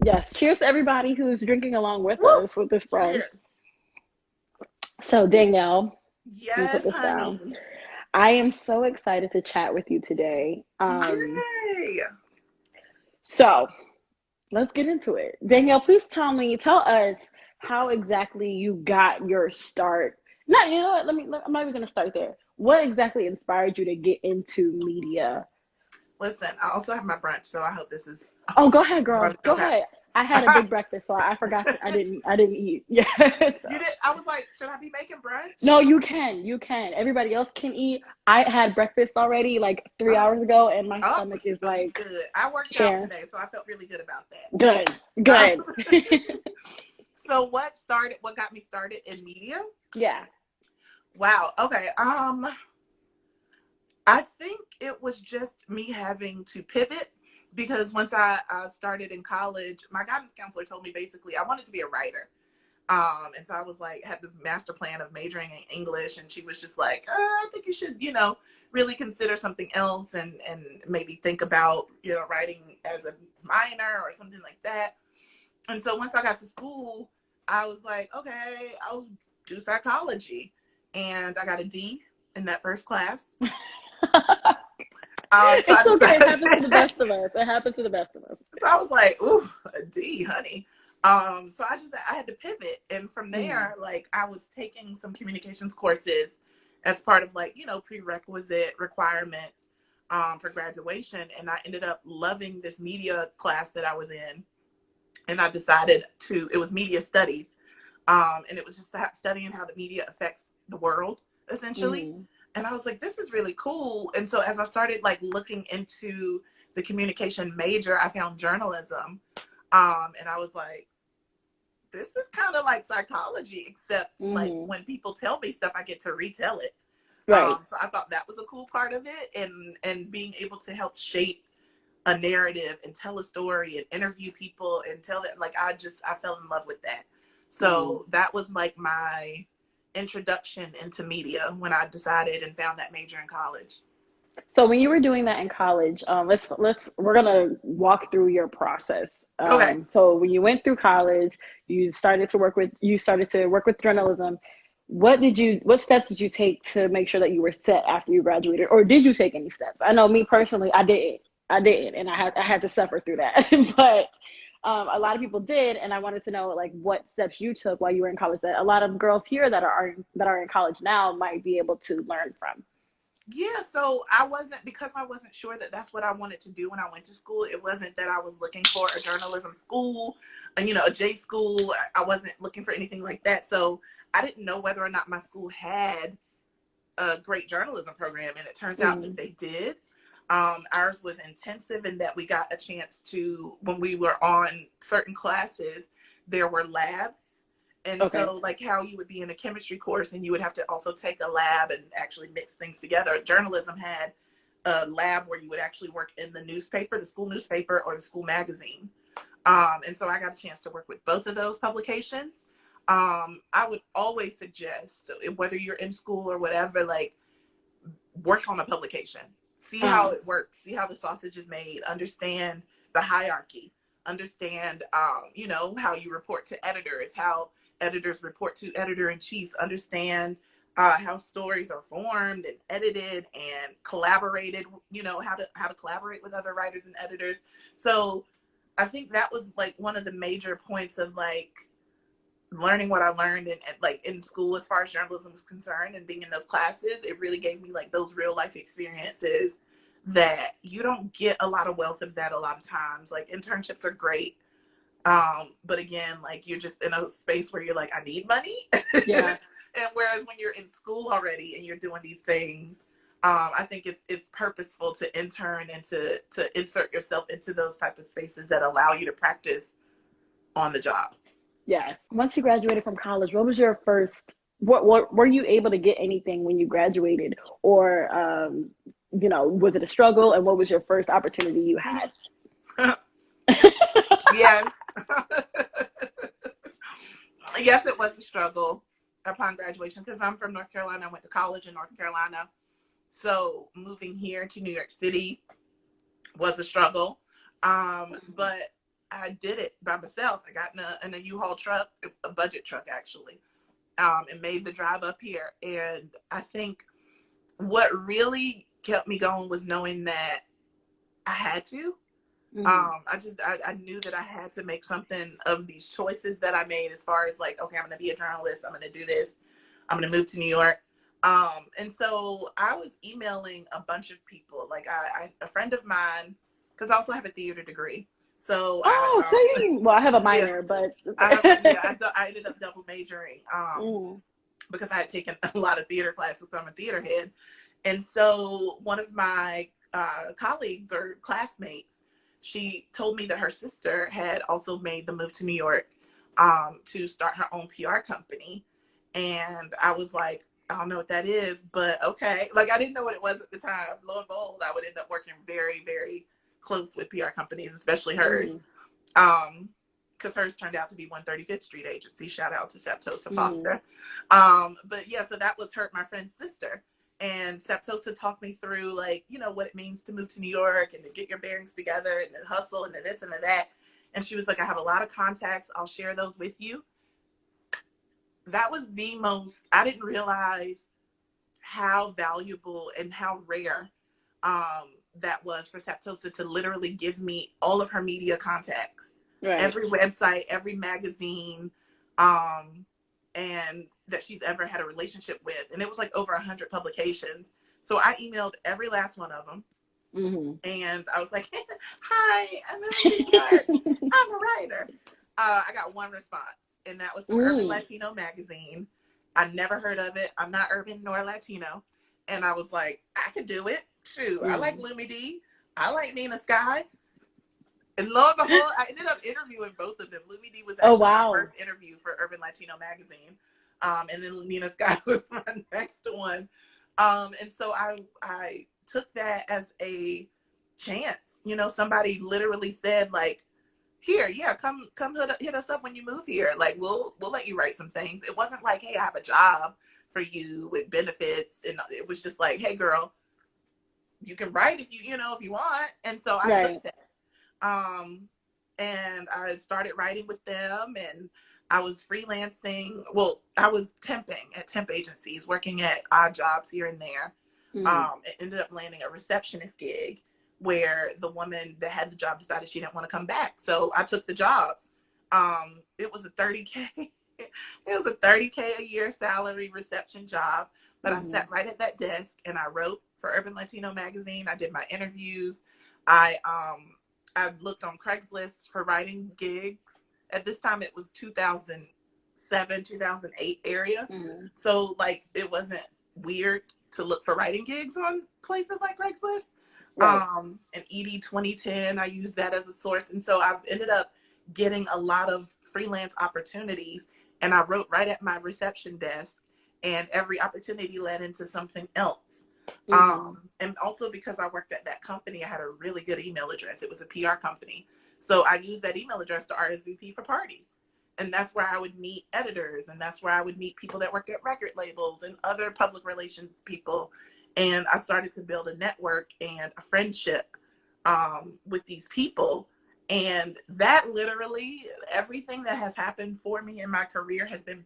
Yes. Cheers to everybody who's drinking along with Woo! us with this bread. Cheers. So, Danielle, let me put Yes, this down. honey. I am so excited to chat with you today. Yay. So let's get into it. Danielle, please tell us how exactly you got your start. Not, you know what? I'm not even going to start there. What exactly inspired you to get into media? Listen, I also have my brunch, so I hope this is Oh, go ahead, girl. Go okay. ahead. I had a big breakfast, so I forgot I didn't eat. Yeah. So. You did. I was like, should I be making brunch? No, you can. You can. Everybody else can eat. I had breakfast already like 3 hours Oh, ago, and my oh, stomach is oh, like good. I worked out tearing. today, so I felt really good about Good. that. Good. So what got me started in media? Yeah. Wow. Okay. I think it was just me having to pivot because once I started in college, my guidance counselor told me basically I wanted to be a writer. And so I was like, had this master plan of majoring in English, and she was just like, I think you should, really consider something else and maybe think about, writing as a minor or something like that. And so once I got to school, I was like, okay, I'll do psychology. And I got a D in that first class. So I It's okay. It decided. happens to the best of us. It happens to the best of us. So I was like, ooh, a D, honey. So I had to pivot. And from Mm. there, like I was taking some communications courses as part of like, prerequisite requirements for graduation. And I ended up loving this media class that I was in. And I decided it was media studies. And it was just studying how the media affects the world, essentially. Mm. And I was like, this is really cool. And so as I started like looking into the communication major, I found journalism. And I was like, this is kind of like psychology, except like Mm-hmm. when people tell me stuff, I get to retell it. Right. So I thought that was a cool part of it, and being able to help shape a narrative and tell a story and interview people and tell it, like I fell in love with that. Mm. So that was like my introduction into media when I decided and found that major in college. So when you were doing that in college, we're gonna walk through your process. Okay. So when you went through college, you started to work with journalism. What steps did you take to make sure that you were set after you graduated, or did you take any steps? I know me personally, I didn't, and I had to suffer through that. But a lot of people did, and I wanted to know like what steps you took while you were in college that a lot of girls here that are in college now might be able to learn from. Yeah, so because I wasn't sure that that's what I wanted to do when I went to school. It wasn't that I was looking for a journalism school, and a J school. I wasn't looking for anything like that. So I didn't know whether or not my school had a great journalism program, and it turns out that Mm. they did. Ours was intensive in that we got a chance to, when we were on certain classes, there were labs. And Okay. so, like how you would be in a chemistry course and you would have to also take a lab and actually mix things together, journalism had a lab where you would actually work in the newspaper, the school newspaper, or the school magazine. And so I got a chance to work with both of those publications. I would always suggest, whether you're in school or whatever, like work on a publication, see how Uh, it works, see how the sausage is made, understand the hierarchy, understand, how you report to editors, how editors report to editor-in-chiefs, understand how stories are formed and edited and collaborated, how to collaborate with other writers and editors. So I think that was like one of the major points of like learning what I learned like in school as far as journalism was concerned, and being in those classes. It really gave me like those real life experiences that you don't get a lot of wealth of that a lot of times. Like internships are great. But again, like you're just in a space where you're like, I need money. yeah. And whereas when you're in school already and you're doing these things, I think it's purposeful to intern and to insert yourself into those type of spaces that allow you to practice on the job. Yes. Once you graduated from college, what was your first, what were you able to get anything when you graduated? Or, was it a struggle? And what was your first opportunity you had? Yes. Yes, it was a struggle upon graduation because I'm from North Carolina. I went to college in North Carolina. So moving here to New York City was a struggle. But I did it by myself. I got in a U-Haul truck, a budget truck actually, and made the drive up here. And I think what really kept me going was knowing that I had to. I knew that I had to make something of these choices that I made, as far as like, okay, I'm going to be a journalist. I'm going to do this. I'm going to move to New York. And so I was emailing a bunch of people, like a friend of mine, because I also have a theater degree. So well, I have a yeah, minor, but I ended up double majoring because I had taken a lot of theater classes. So I'm a theater head. And so one of my colleagues or classmates, she told me that her sister had also made the move to New York to start her own PR company. And I was like, I don't know what that is, but okay. Like, I didn't know what it was at the time. Lo and behold, I would end up working very, very close with PR companies, especially hers. Because hers turned out to be 135th Street Agency. Shout out to Septosa Foster. But yeah, so that was my friend's sister. And Septosa talked me through, like, you know, what it means to move to New York and to get your bearings together and to hustle and to this and to that. And she was like, I have a lot of contacts. I'll share those with you. That was the most, I didn't realize how valuable and how rare that was for Septosa to literally give me all of her media contacts, every website, every magazine, and that she's ever had a relationship with. And it was like over 100 publications. So I emailed every last one of them. And I was like, hi, I'm a writer. I got one response, and that was from Urban Latino magazine. I never heard of it. I'm not urban nor Latino. And I was like, I could do it. Shoot, I like Lumi D. I like Nina Sky. And lo and behold, I ended up interviewing both of them. Lumi D was actually my first interview for Urban Latino magazine. And then Nina Sky was my next one. And so I took that as a chance. You know, somebody literally said, like, here, yeah, come hit us up when you move here. Like, we'll let you write some things. It wasn't like, hey, I have a job for you with benefits. And it was just like, hey, girl, you can write if you want. And so I took that. And I started writing with them, and I was freelancing. Well, I was temping at temp agencies, working at odd jobs here and there. It ended up landing a receptionist gig where the woman that had the job decided she didn't want to come back. So I took the job. It was a 30K. It was a 30K a year salary reception job, but I sat right at that desk and I wrote for Urban Latino magazine. I did my interviews. I looked on Craigslist for writing gigs. At this time, it was 2007, 2008 area. So, like, it wasn't weird to look for writing gigs on places like Craigslist. And ED 2010, I used that as a source. And so I've ended up getting a lot of freelance opportunities, and I wrote right at my reception desk, and every opportunity led into something else. And also because I worked at that company, I had a really good email address. It was a PR company. So I used that email address to RSVP for parties. And that's where I would meet editors, and that's where I would meet people that worked at record labels and other public relations people. And I started to build a network and a friendship with these people. And that literally, everything that has happened for me in my career has been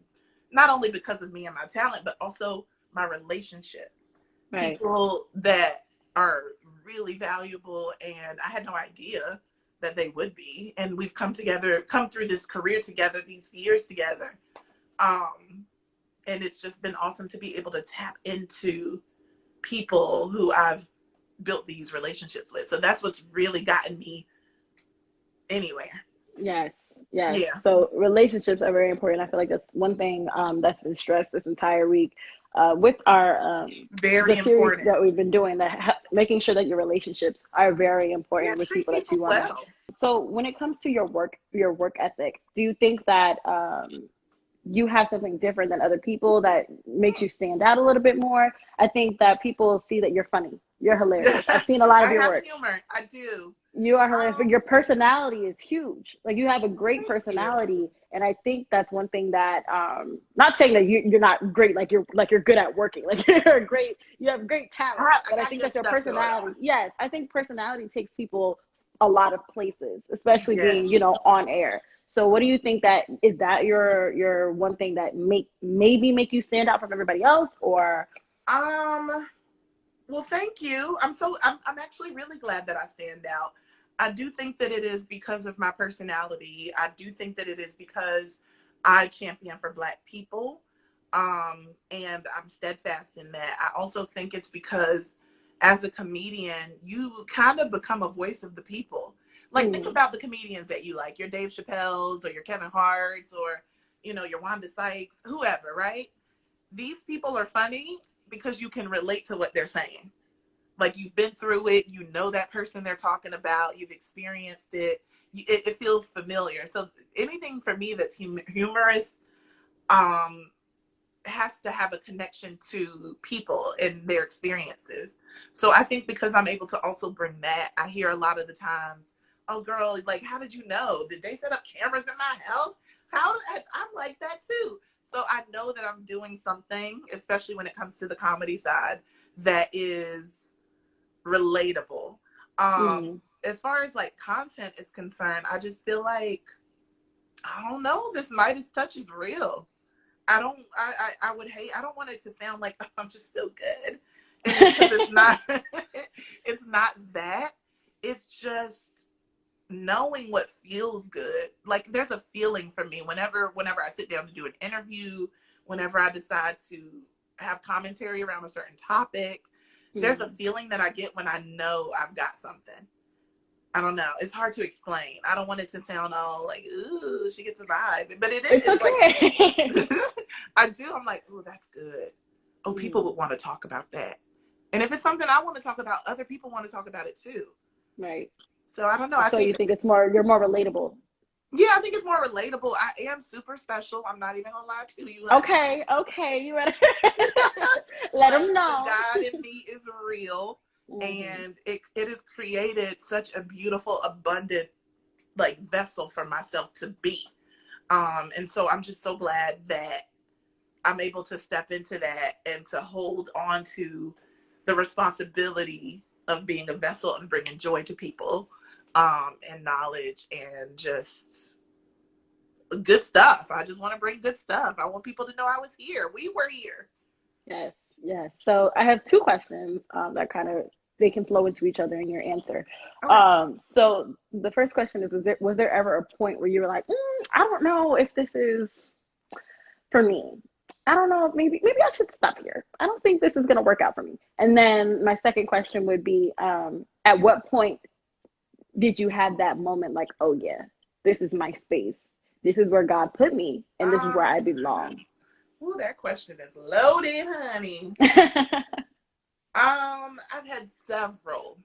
not only because of me and my talent, but also my relationships. People that are really valuable, and I had no idea that they would be. And we've come through this career together, these years together. And it's just been awesome to be able to tap into people who I've built these relationships with. So that's what's really gotten me anywhere. Yes. Yeah. So relationships are very important. I feel like that's one thing that's been stressed this entire week with our very the important series that we've been doing. That making sure that your relationships are very important with people that you want. Well. So when it comes to your work ethic, do you think that you have something different than other people that makes you stand out a little bit more? I think that people see that you're funny. You're hilarious. I've seen a lot of your work. I have humor. I do. You are hilarious, but your personality is huge. Like, you have a great personality, and I think that's one thing that, not saying that you're not great, like you're good at working, like you have great talent, but I think that your personality, I think personality takes people a lot of places, especially being, Yes. on air. So what do you think, that is that your one thing that maybe make you stand out from everybody else, or? Um, well, thank you. I'm actually really glad that I stand out. I do think that it is because of my personality. I do think that it is because I champion for Black people. And I'm steadfast in that. I also think it's because as a comedian, you kind of become a voice of the people. Like, think Mm, about the comedians that you like, your Dave Chappelle's or your Kevin Hart's or, your Wanda Sykes, whoever, right? These people are funny because you can relate to what they're saying. Like, you've been through it, that person they're talking about, you've experienced it, it feels familiar. So anything for me that's humorous um, has to have a connection to people and their experiences. So I think because I'm able to also bring that, I hear a lot of the times, oh girl, like, how did you know? Did they set up cameras in my house? I'm like that too. So I know that I'm doing something, especially when it comes to the comedy side, that is relatable. mm, As far as like content is concerned, I just feel like, I don't know, this Midas touch is real. I would hate, I don't want it to sound like I'm just so good. And it's because it's not, it's not that. It's just knowing what feels good. Like, there's a feeling for me whenever I sit down to do an interview, whenever I decide to have commentary around a certain topic, there's a mm. feeling that I get when I know I've got something. I don't know. It's hard to explain. I don't want it to sound all like, ooh, she gets a vibe. But it It's is like, okay. I do. I'm like, ooh, that's good. Oh, people Mm, would want to talk about that. And if it's something I want to talk about, other people want to talk about it too. right. So I don't know. I So you think, think you're more relatable? yeah, I think it's more relatable. I am super special. I'm not even gonna lie to you, honey. Okay, okay, you better let them But the know. God in me is real, Hmm. and it has created such a beautiful, abundant like vessel for myself to be. And so I'm just so glad that I'm able to step into that and to hold on to the responsibility of being a vessel and bringing joy to people, and knowledge and just good stuff. I just want to bring good stuff. I want people to know I was here. We were here. Yes, yes. So I have two questions, that kind of, they can flow into each other in your answer. Okay. So the first question is was there ever a point where you were like, I don't know if this is for me. I don't know, maybe I should stop here. I don't think this is gonna work out for me. And then my second question would be, at what point did you have that moment, like, oh yeah, this is my space. This is where God put me, and this is where Um, I belong. ooh, that question is loaded, honey. I've had several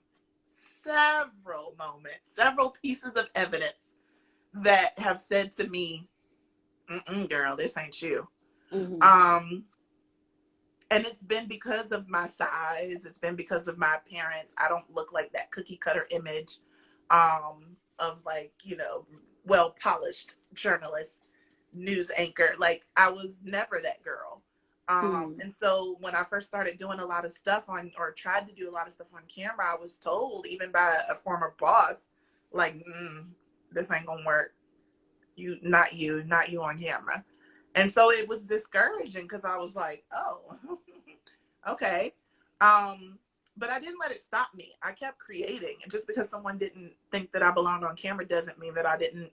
moments, several pieces of evidence that have said to me, girl, this ain't you. Hmm. Um, and it's been because of my size. It's been because of my appearance. I don't look like that cookie cutter image, of like, well polished journalist, news anchor. Like, I was never that girl. Hmm. And so when I first started doing a lot of stuff or tried to do a lot of stuff on camera, I was told, even by a former boss, like, this ain't gonna work. Not you on camera. And so it was discouraging because I was like, oh, okay. Um, but I didn't let it stop me. I kept creating. And just because someone didn't think that I belonged on camera doesn't mean that I didn't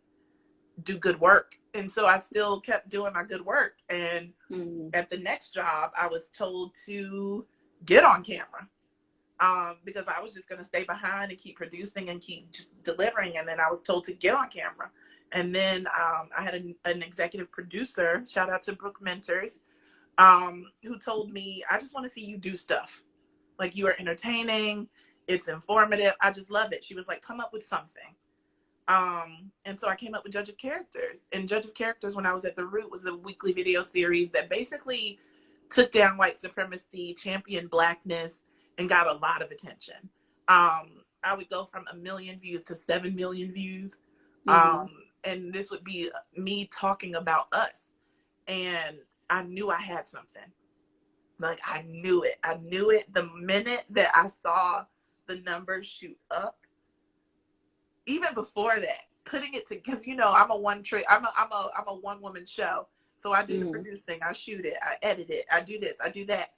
do good work. And so I still kept doing my good work. And Hmm. at the next job, I was told to get on camera, because I was just going to stay behind and keep producing and keep just delivering. And then I was told to get on camera. And then I had an executive producer, shout out to Brooke Mentors, who told me, I just want to see you do stuff. Like, you are entertaining, it's informative. I just love it. She was like, come up with something. And so I came up with Judge of Characters. And Judge of Characters, when I was at The Root, was a weekly video series that basically took down white supremacy, championed blackness, and got a lot of attention. I would go from 1 million views to 7 million views. Hmm. And this would be me talking about us. And I knew I had something. Like, I knew it. I knew it the minute that I saw the numbers shoot up. even before that, putting it to, because you know I'm a one woman show. So I do the producing, I shoot it, I edit it, I do this, I do that.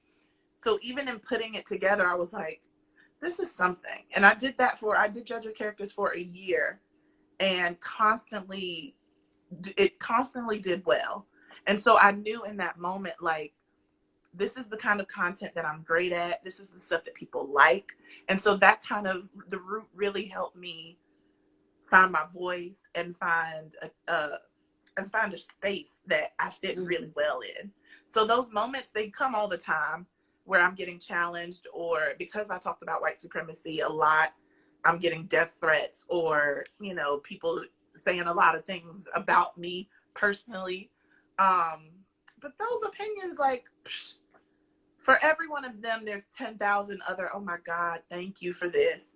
So even in putting it together, I was like, this is something. And I did judge of characters for a year, and it constantly did well. And so I knew in that moment, like, this is the kind of content that I'm great at. This is the stuff that people like. And so that kind of, the root really helped me find my voice and find a space that I fit really well in. So those moments, they come all the time where I'm getting challenged, or because I talked about white supremacy a lot, I'm getting death threats, or, you know, people saying a lot of things about me personally. But those opinions, like, for every one of them, there's 10,000 other, oh my God, thank you for this.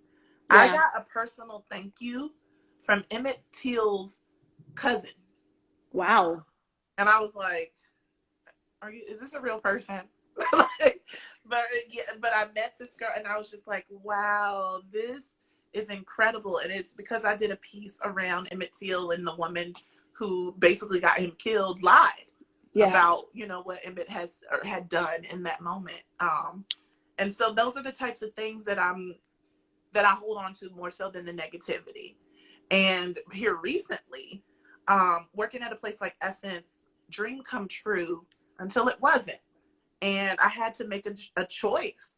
Yeah. I got a personal thank you from Emmett Till's cousin. Wow. And I was like, is this a real person? but I met this girl, and I was just like, wow, this is incredible. And it's because I did a piece around Emmett Till, and the woman who basically got him killed lied about, you know, what Emmett had done in that moment. And so those are the types of things that I hold on to more so than the negativity. And here recently, working at a place like Essence, dream come true until it wasn't. And I had to make a choice.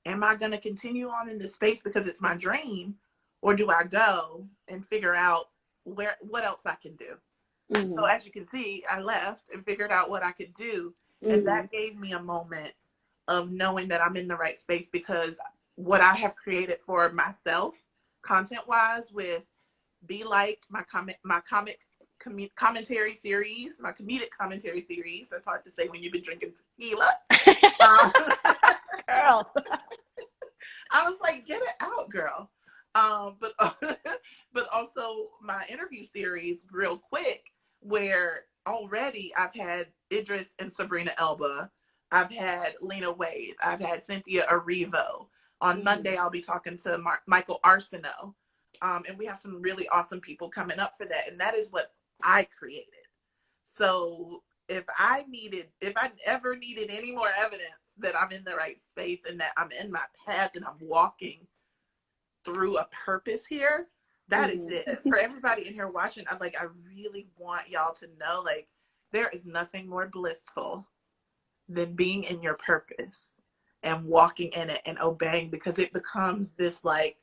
Am I going to continue on in this space because it's my dream, or do I go and figure out what else I can do? So as you can see, I left and figured out what I could do. And that gave me a moment of knowing that I'm in the right space, because what I have created for myself, content-wise, with Be Like, my commentary series, my comedic commentary series. That's hard to say when you've been drinking tequila. Girl. I was like, get it out, girl. But also my interview series, Real Quick, where already I've had Idris and Sabrina Elba. I've had Lena Waithe. I've had Cynthia Erivo. On Monday, I'll be talking to Michael Arsenault. And we have some really awesome people coming up for that. And that is what I created. So if I ever needed any more evidence that I'm in the right space and that I'm in my path and I'm walking through a purpose here, that is it. For everybody in here watching, I really want y'all to know, like, there is nothing more blissful than being in your purpose and walking in it and obeying, because it becomes this, like,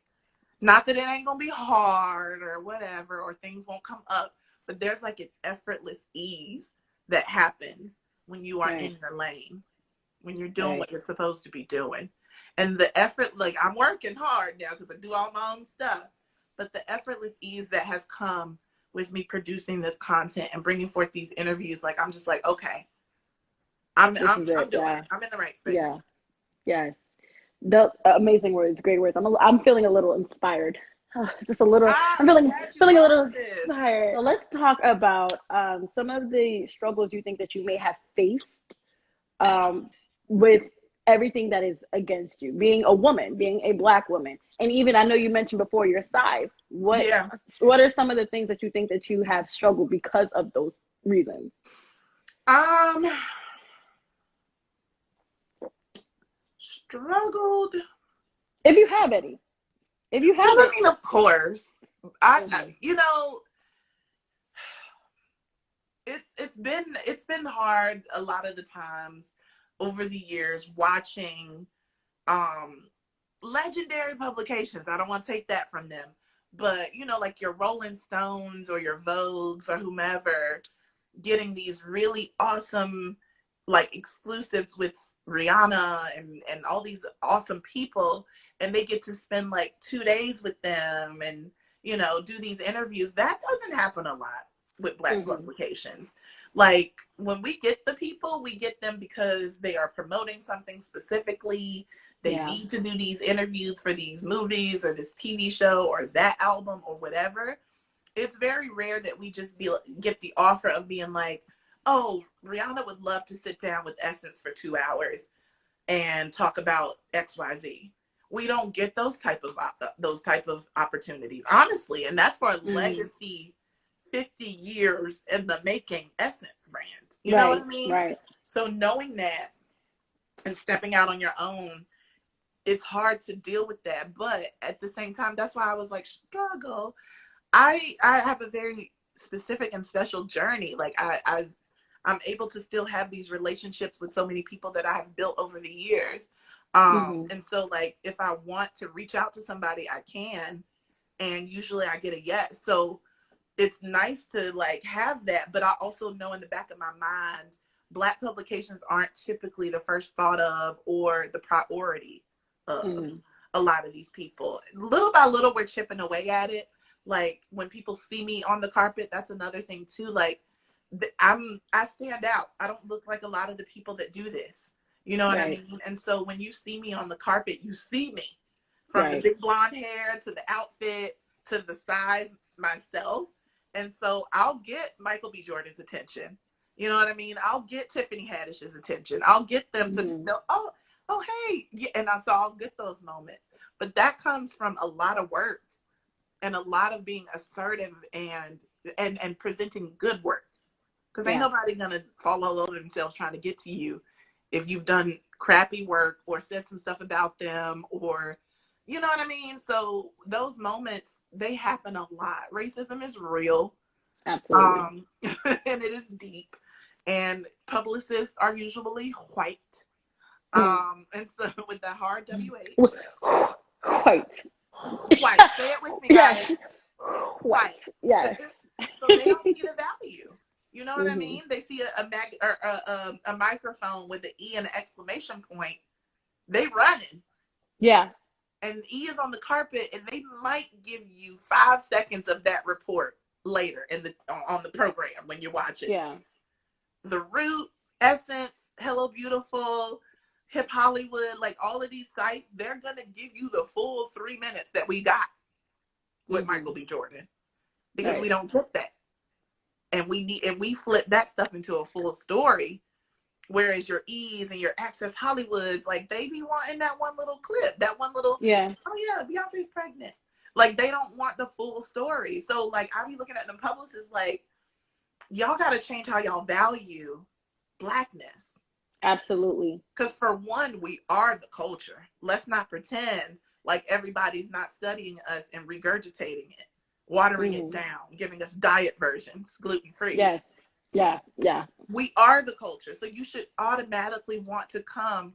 not that it ain't gonna be hard or whatever, or things won't come up, but there's like an effortless ease that happens when you are in your lane, when you're doing what you're supposed to be doing. And the effort, like, I'm working hard now because I do all my own stuff, but the effortless ease that has come with me producing this content and bringing forth these interviews, like, I'm just like, okay, I'm doing it. I'm in the right space. Yes. The amazing words, great words. I'm feeling a little inspired. Just a little. I'm feeling a little inspired. So let's talk about some of the struggles you think that you may have faced with everything that is against you, being a woman, being a Black woman, and even I know you mentioned before your size. What are some of the things that you think that you have struggled because of those reasons? Struggled. If you have any. I mean, of course. I you know, it's been hard a lot of the times over the years watching legendary publications. I don't want to take that from them, but you know, like your Rolling Stones or your Vogues or whomever getting these really awesome, like, exclusives with Rihanna and all these awesome people, and they get to spend like 2 days with them and, you know, do these interviews. That doesn't happen a lot with Black publications. Like, when we get the people, we get them because they are promoting something specifically. They need to do these interviews for these movies or this TV show or that album or whatever. It's very rare that we just get the offer of being like, oh, Rihanna would love to sit down with Essence for 2 hours and talk about XYZ. We don't get those type of opportunities, honestly, and that's for a Mm-hmm. legacy 50 years in the making Essence brand. You know what I Right, mean? right. So knowing that and stepping out on your own, it's hard to deal with that. But at the same time, that's why I was like, struggle. I have a very specific and special journey. Like I'm able to still have these relationships with so many people that I have built over the years. Mm-hmm. And so like if I want to reach out to somebody, I can, and usually I get a yes. So it's nice to like have that, but I also know in the back of my mind, Black publications aren't typically the first thought of or the priority of Mm-hmm. a lot of these people. Little by little, we're chipping away at it. Like when people see me on the carpet, that's another thing too. Like I stand out. I don't look like a lot of the people that do this. You know what I Right, mean? And so when you see me on the carpet, you see me from the right. big blonde hair to the outfit to the size myself. And so I'll get Michael B. Jordan's attention. You know what I mean? I'll get Tiffany Haddish's attention. I'll get them to Mm-hmm. go, oh, hey. Yeah, and so I'll get those moments. But that comes from a lot of work and a lot of being assertive and presenting good work. Because ain't Yeah. nobody gonna fall all over themselves trying to get to you if you've done crappy work or said some stuff about them, or you know what I mean? So those moments, they happen a lot. Racism is real. Absolutely. And it is deep. And publicists are usually white. Mm. And so with the hard WH, White. white. Say it with me, guys. Yes. White. White. Yes. So they don't see the value. You know what I Mm-hmm. mean? They see a microphone with an E and an exclamation point. They running. Yeah. And E is on the carpet, and they might give you 5 seconds of that report later in the on the program when you watch it. Yeah. The Root, Essence, Hello Beautiful, Hip Hollywood, like all of these sites, they're gonna give you the full 3 minutes that we got with Mm-hmm. Michael B. Jordan because we Right. don't get that, and we flip that stuff into a full story. Whereas your E's and your Access Hollywoods, like they be wanting that one little clip, that one little, Yeah. oh yeah, Beyonce's pregnant. Like they don't want the full story. So like I be looking at them publicists like, y'all got to change how y'all value Blackness. Absolutely. Because for one, we are the culture. Let's not pretend like everybody's not studying us and regurgitating it, watering it Mm-hmm. down, giving us diet versions, gluten free. Yes. Yeah. Yeah. We are the culture. So you should automatically want to come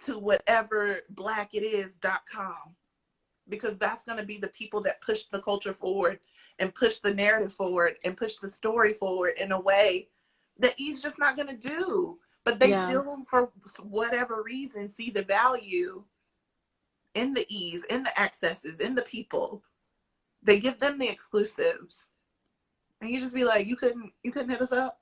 to whatever blackitis.com, because that's going to be the people that push the culture forward and push the narrative forward and push the story forward in a way that he's just not going to do. But they Yeah. still, for whatever reason, see the value in the ease, in the accesses, in the people. They give them the exclusives. And you just be like, you couldn't hit us up.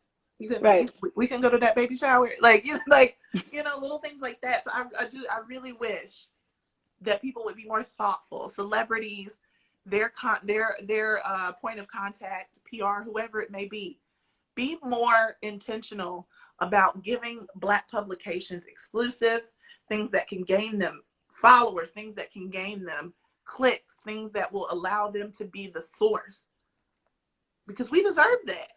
Right. We can go to that baby shower. Like, little things like that. So I really wish that people would be more thoughtful. Celebrities, their point of contact, PR, whoever it may be more intentional about giving Black publications exclusives, things that can gain them followers, things that can gain them clicks, things that will allow them to be the source. Because we deserve that.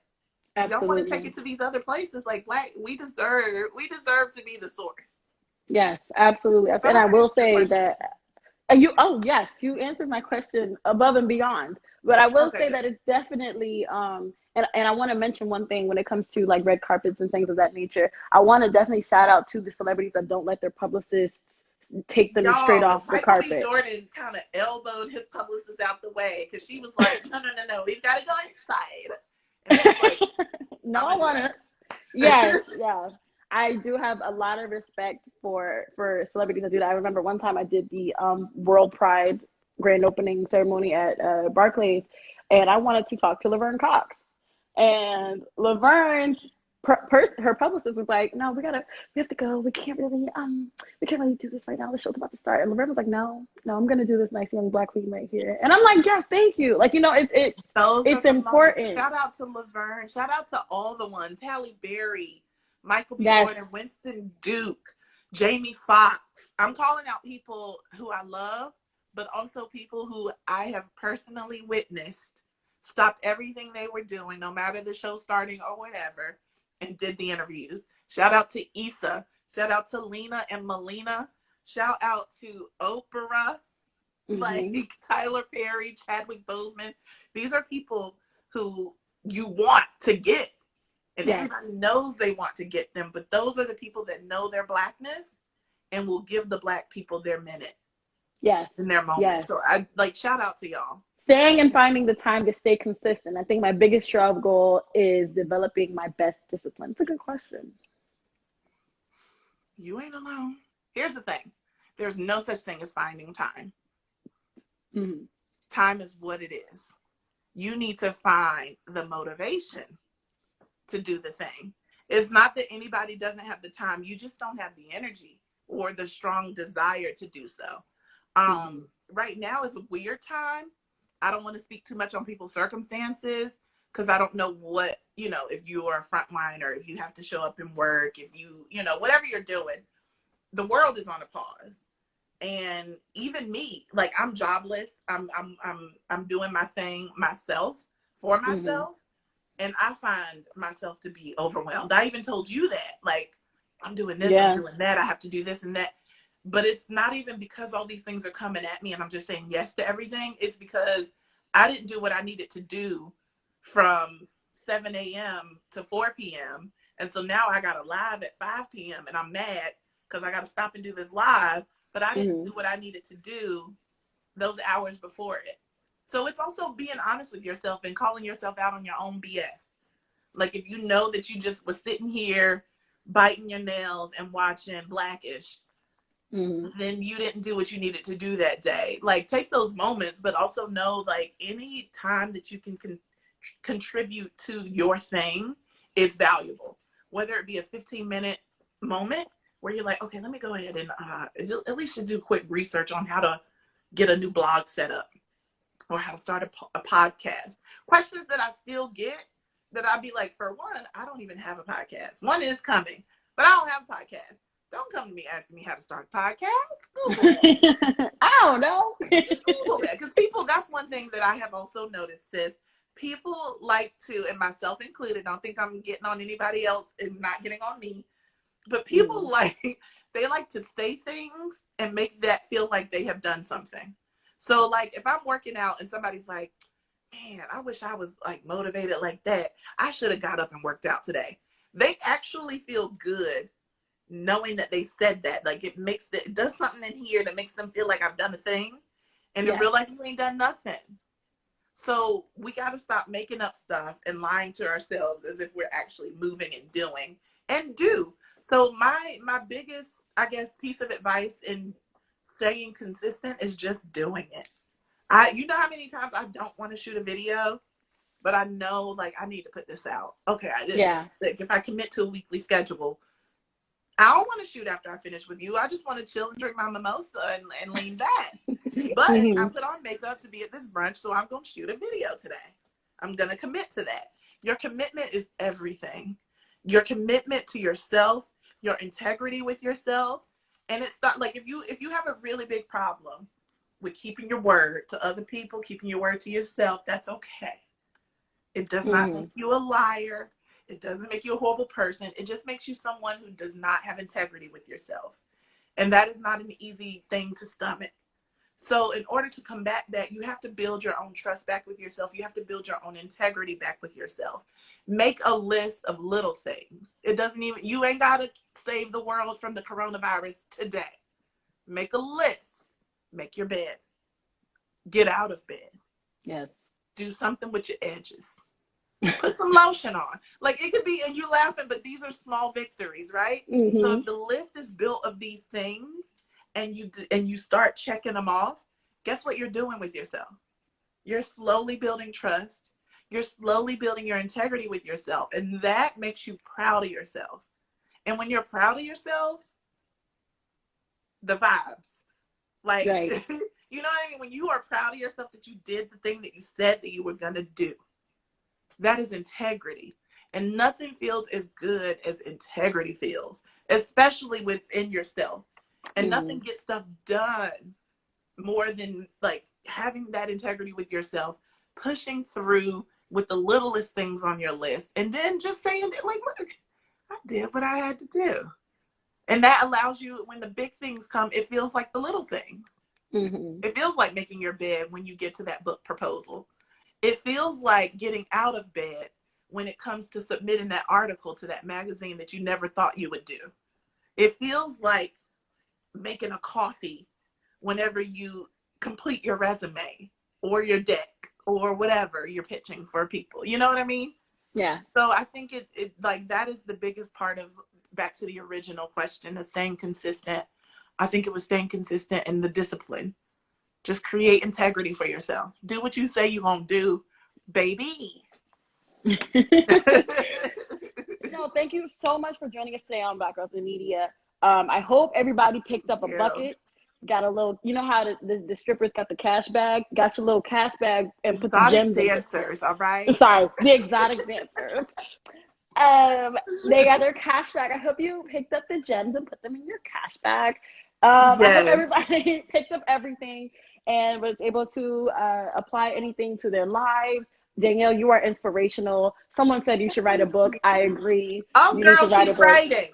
You don't want to take Absolutely. it to these other places. Like Black, we deserve to be the source. Yes. Absolutely. I And I hope I will answered your say question. that oh yes, you answered my question above and beyond. But I will Okay, say good. that it's definitely and I want to mention one thing when it comes to like red carpets and things of that nature. I want to definitely shout out to the celebrities that don't let their publicists take them straight Y'all, off the Michael B. carpet. Jordan kind of elbowed his publicist out the way because she was like, no, we've got to go inside. And he was like, No, I'm I going to do want to. Yes, that. yeah. I do have a lot of respect for celebrities that do that. I remember one time I did the World Pride grand opening ceremony at Barclays, and I wanted to talk to Laverne Cox, and Laverne's her publicist was like, "No, we have to go. We can't really do this right now. The show's about to start." And Laverne was like, "No, I'm gonna do this nice young Black queen right here." And I'm like, "Yes, thank you." Like, Those are it's the moments. important. Shout out to Laverne. Shout out to all the ones. Halle Berry, Michael B. Yes. Jordan, Winston Duke, Jamie Foxx. I'm calling out people who I love, but also people who I have personally witnessed stopped everything they were doing, no matter the show starting or whatever, and did the interviews. Shout out to Issa. Shout out to Lena and Melina. Shout out to Oprah, like Mm-hmm. Tyler Perry, Chadwick Boseman. These are people who you want to get, and Yes. everybody knows they want to get them, but those are the people that know their blackness and will give the black people their minute Yes. in their moment. Yes. So I like shout out to y'all. Staying and finding the time to stay consistent. I think my biggest travel goal is developing my best discipline. It's a good question. You ain't alone. Here's the thing. There's no such thing as finding time. Mm-hmm. Time is what it is. You need to find the motivation to do the thing. It's not that anybody doesn't have the time. You just don't have the energy or the strong desire to do so. Mm-hmm. Right now is a weird time. I don't want to speak too much on people's circumstances because I don't know what, if you are a frontliner, if you have to show up and work, if you, whatever you're doing, the world is on a pause. And even me, like I'm jobless. I'm doing my thing myself for Mm-hmm. myself. And I find myself to be overwhelmed. I even told you that, like, I'm doing this, I'm Yeah. doing that. I have to do this and that. But it's not even because all these things are coming at me and I'm just saying yes to everything. It's because I didn't do what I needed to do from 7 a.m. to 4 p.m. And so now I got a live at 5 p.m. and I'm mad because I got to stop and do this live. But I didn't Mm-hmm. do what I needed to do those hours before it. So it's also being honest with yourself and calling yourself out on your own BS. Like if you know that you just was sitting here biting your nails and watching Blackish, Mm-hmm. then you didn't do what you needed to do that day. Like take those moments, but also know like any time that you can contribute to your thing is valuable. Whether it be a 15-minute moment where you're like, okay, let me go ahead and at least just do quick research on how to get a new blog set up or how to start a podcast. Questions that I still get that I'd be like, for one, I don't even have a podcast. One is coming, but I don't have a podcast. Don't come to me asking me how to start a podcast. Google that. I don't know. Just Google that. Because people, that's one thing that I have also noticed, sis. People like to, and myself included, don't think I'm getting on anybody else and not getting on me, but people they like to say things and make that feel like they have done something. So like if I'm working out and somebody's like, man, I wish I was like motivated like that. I should have got up and worked out today. They actually feel good knowing that they said that. Like it does something in here that makes them feel like I've done a thing. And in Yes. real life, you ain't done nothing. So we got to stop making up stuff and lying to ourselves as if we're actually moving and doing and do. So my biggest, I guess, piece of advice in staying consistent is just doing it. You know how many times I don't want to shoot a video, but I know like I need to put this out. Okay, I did. Yeah. Like if I commit to a weekly schedule, I don't want to shoot after I finish with you. I just want to chill and drink my mimosa and lean back. But I Mm-hmm. put on makeup to be at this brunch, so I'm going to shoot a video today. I'm going to commit to that. Your commitment is everything. Your commitment to yourself, your integrity with yourself, and it's not like if you have a really big problem with keeping your word to other people, keeping your word to yourself, that's okay. It does not Mm-hmm. make you a liar. It doesn't make you a horrible person. It just makes you someone who does not have integrity with yourself. And that is not an easy thing to stomach. So in order to combat that, you have to build your own trust back with yourself. You have to build your own integrity back with yourself. Make a list of little things. You ain't got to save the world from the coronavirus today. Make a list. Make your bed. Get out of bed. Yes. Do something with your edges. Put some lotion on. Like it could be, and you're laughing, but these are small victories, right? So Mm-hmm. if the list is built of these things and you start checking them off, guess what you're doing with yourself? You're slowly building trust. You're slowly building your integrity with yourself. And that makes you proud of yourself. And when you're proud of yourself, the vibes. Like, Right. you know what I mean? When you are proud of yourself that you did the thing that you said that you were going to do, that is integrity. And nothing feels as good as integrity feels, especially within yourself. And nothing Mm-hmm. gets stuff done more than like having that integrity with yourself, pushing through with the littlest things on your list, and then just saying, like, look, I did what I had to do. And that allows you, when the big things come, it feels like the little things. Mm-hmm. It feels like making your bed when you get to that book proposal. It feels like getting out of bed when it comes to submitting that article to that magazine that you never thought you would do. It feels like making a coffee whenever you complete your resume or your deck or whatever you're pitching for people. You know what I mean? Yeah. So I think it like that is the biggest part of, back to the original question, of staying consistent. I think it was staying consistent in the discipline. Just create integrity for yourself. Do what you say you won't do, baby. No, thank you so much for joining us today on Black Girls in Media. I hope everybody picked up a Yeah. bucket, got a little, you know how the strippers got the cash bag, got your little cash bag and put the Exotic gems in dancers, all it. right? Sorry, the exotic dancers. They got their cash bag. I hope you picked up the gems and put them in your cash bag. I hope Yes. everybody picked up everything and was able to apply anything to their lives. Danielle, you are inspirational. Someone said you should write a book. I agree. Oh, You need girl, to write a she's book. writing.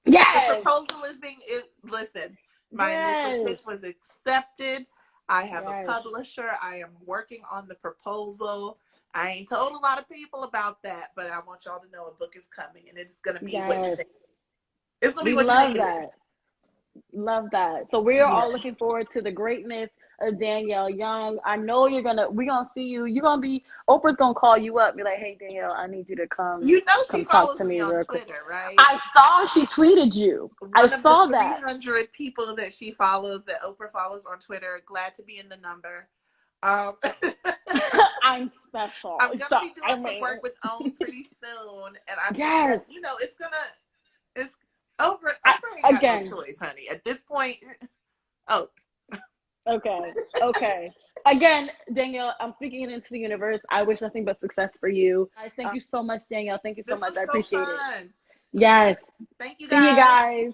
The Yes, proposal is being, listen, my initial yes, pitch was accepted. I have a yes, publisher. I am working on the proposal. I ain't told a lot of people about that, but I want y'all to know a book is coming, and it's going to be what you yes. think. It's going to be We what you think love it is. that. Love that. So we are all Yes. looking forward to the greatness of Danielle Young. I know we're gonna see you. You're gonna be Oprah's gonna call you up, be like, hey Danielle, I need you to You know she come talk follows to me me on real quick. Twitter, right? I saw she tweeted you. I One of the saw that. 300 people that she follows, that Oprah follows on Twitter. Glad to be in the number. Um, I'm special. I'm gonna So be I doing some mean, work with OWN pretty soon, and I think yes. that, it's gonna, it's Oprah. I, Oprah ain't got no again, choice, honey. At this point, oh, okay. Okay. Again, Danielle, I'm speaking it into the universe. I wish nothing but success for you. I thank uh, you so much, Danielle. Thank you so this much. was I so appreciate it. fun. Yes. Thank you See you guys. guys.